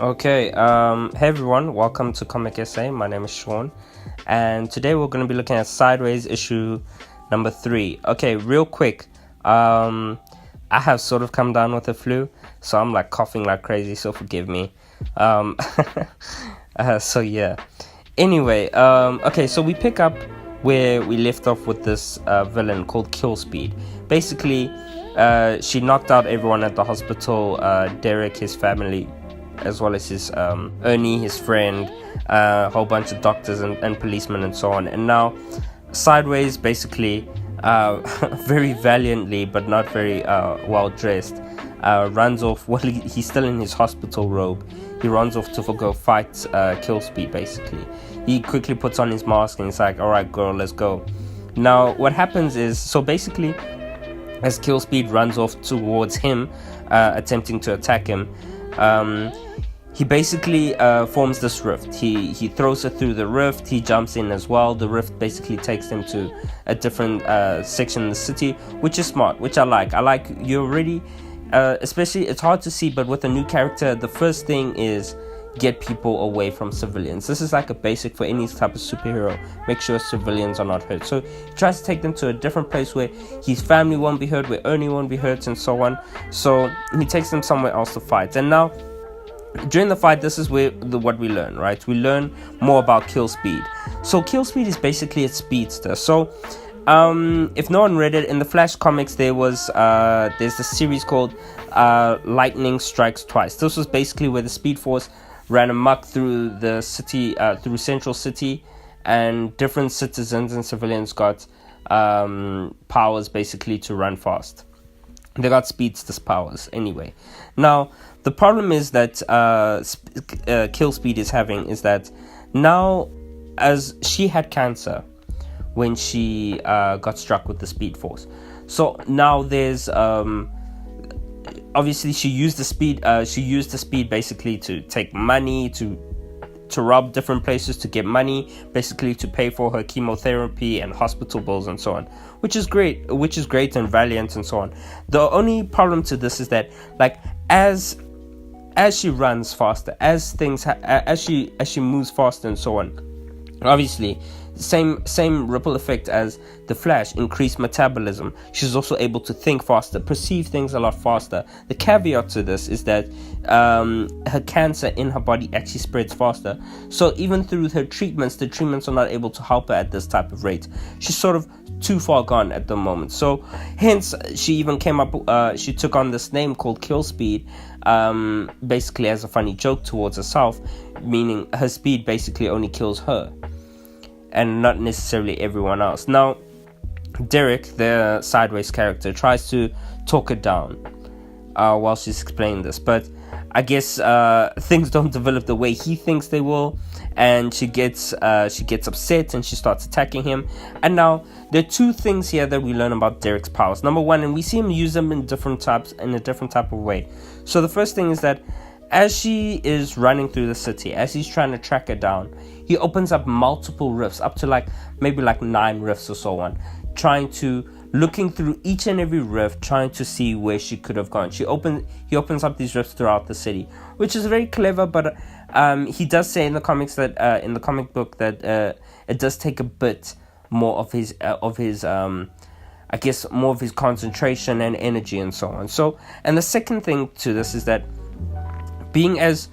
Okay, hey everyone, welcome to Comic Essay. My name is Sean, and today we're going to be looking at Sideways issue number 3. Okay, real quick, I have sort of come down with the flu, so I'm like coughing like crazy, so forgive me. So yeah. Anyway, okay, so we pick up where we left off with this villain called Killspeed. Basically, she knocked out everyone at the hospital, Derek, his family, as well as his Ernie, his friend, a whole bunch of doctors and policemen and so on. And now Sideways basically very valiantly but not very well dressed runs off. Well, he's still in his hospital robe. He runs off to go fight Killspeed. Basically, he quickly puts on his mask and he's like, alright girl, let's go. Now what happens is, so basically as Killspeed runs off towards him, attempting to attack him, he basically forms this rift. He throws it through the rift. He jumps in as well. The rift basically takes him to a different section of the city, which is smart, which I like. You already, especially, it's hard to see, but with a new character, the first thing is get people away from civilians. This is like a basic for any type of superhero. Make sure civilians are not hurt. So he tries to take them to a different place where his family won't be hurt, where Ernie won't be hurt, and so on. So he takes them somewhere else to fight. And now during the fight, this is where what we learn, right? We learn more about Killspeed. So Killspeed is basically a speedster. So if no one read it, in the Flash comics there's a series called Lightning Strikes Twice. This was basically where the Speed Force ran amok through the city, through Central City, and different citizens and civilians got powers basically to run fast. They got speedster's powers anyway. Now the problem is that Killspeed is having is that now, as she had cancer when she got struck with the Speed Force, so now there's obviously she used the speed basically to take money, to rob different places to get money, basically to pay for her chemotherapy and hospital bills and so on, which is great and valiant and so on. The only problem to this is that, like, as she runs faster, as she moves faster and so on, obviously same ripple effect as the Flash, increased metabolism. She's also able to think faster, perceive things a lot faster. The caveat to this is that her cancer in her body actually spreads faster, so even through her treatments, the treatments are not able to help her at this type of rate. She's sort of too far gone at the moment, so hence she even came up, she took on this name called Killspeed, basically as a funny joke towards herself, meaning her speed basically only kills her and not necessarily everyone else. Now Derek, the Sideways character, tries to talk her down while she's explaining this, but I guess things don't develop the way he thinks they will, and she gets upset and she starts attacking him. And now there are two things here that we learn about Derek's powers. Number one, and we see him use them in a different type of way. So the first thing is that as she is running through the city, as he's trying to track her down, he opens up multiple rifts, up to maybe 9 rifts or so on, looking through each and every rift, trying to see where she could have gone. He opens up these rifts throughout the city, which is very clever, but he does say in the comics that in the comic book that it does take a bit more of his I guess more of his concentration and energy and so on. So, and the second thing to this is that, being as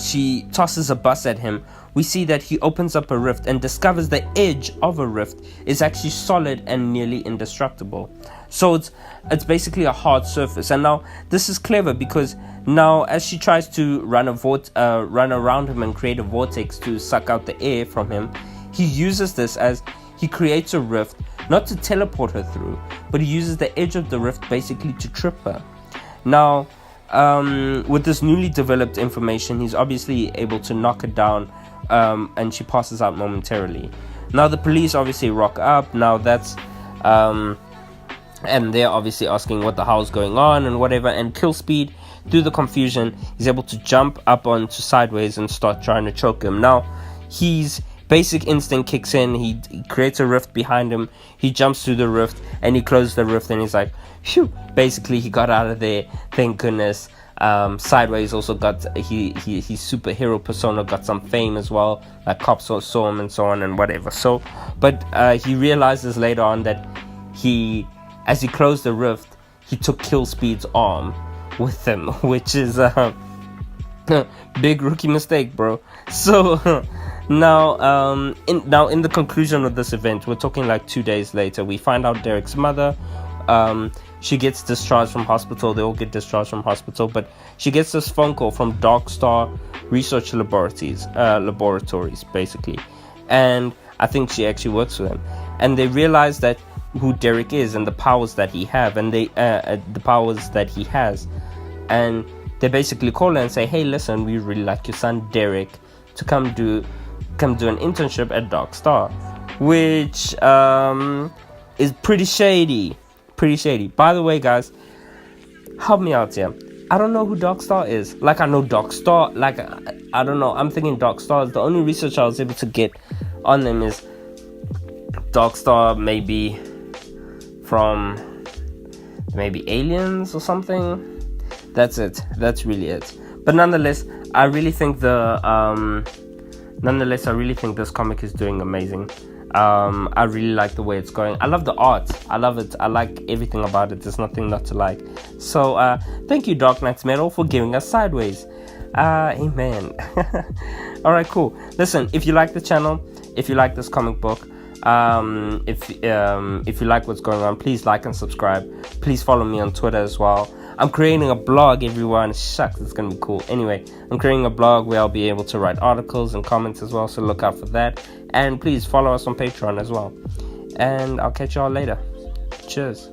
she tosses a bus at him, we see that he opens up a rift and discovers the edge of a rift is actually solid and nearly indestructible. So it's basically a hard surface. And now this is clever because now as she tries to run around him and create a vortex to suck out the air from him, he uses this as he creates a rift, not to teleport her through, but he uses the edge of the rift basically to trip her. Now with this newly developed information, he's obviously able to knock her down, and she passes out momentarily. Now the police obviously rock up. Now that's and they're obviously asking what the hell's going on and whatever, and Killspeed, through the confusion, is able to jump up onto Sideways and start trying to choke him. Now his basic instinct kicks in. He creates a rift behind him. He jumps through the rift and he closes the rift, and he's like, phew, basically he got out of there, thank goodness. Sideways also got his superhero persona got some fame as well, like cops saw him and so on and whatever. So but he realizes later on that as he closed the rift, he took Killspeed's arm with him, which is a big rookie mistake, bro. So now in the conclusion of this event, we're talking like 2 days later, we find out Derek's mother, she gets discharged from hospital. They all get discharged from hospital, but she gets this phone call from Dark Star Research Laboratories basically, and I think she actually works for them, and they realize that who Derek is and the powers that he has, and they basically call her and say, hey, listen, we really like your son Derek to come do an internship at Dark Star, which is pretty shady. By the way, guys, help me out here. I don't know who Dark Star is. Like, I know Dark Star, like, I don't know, I'm thinking Dark Star is the only research I was able to get on them is Dark Star, maybe from maybe Aliens or something. That's it. That's really it. But nonetheless, I really think this comic is doing amazing. I really like the way it's going. I love the art. I love it. I like everything about it. There's nothing not to like. So thank you, Dark Knights Metal, for giving us Sideways. Amen. Alright, cool. Listen, if you like the channel, if you like this comic book, if you like what's going on, please like and subscribe. Please follow me on Twitter as well. I'm creating a blog, everyone. Shucks, it's gonna be cool. Anyway, I'm creating a blog where I'll be able to write articles and comments as well, so look out for that. And please follow us on Patreon as well. And I'll catch y'all later. Cheers.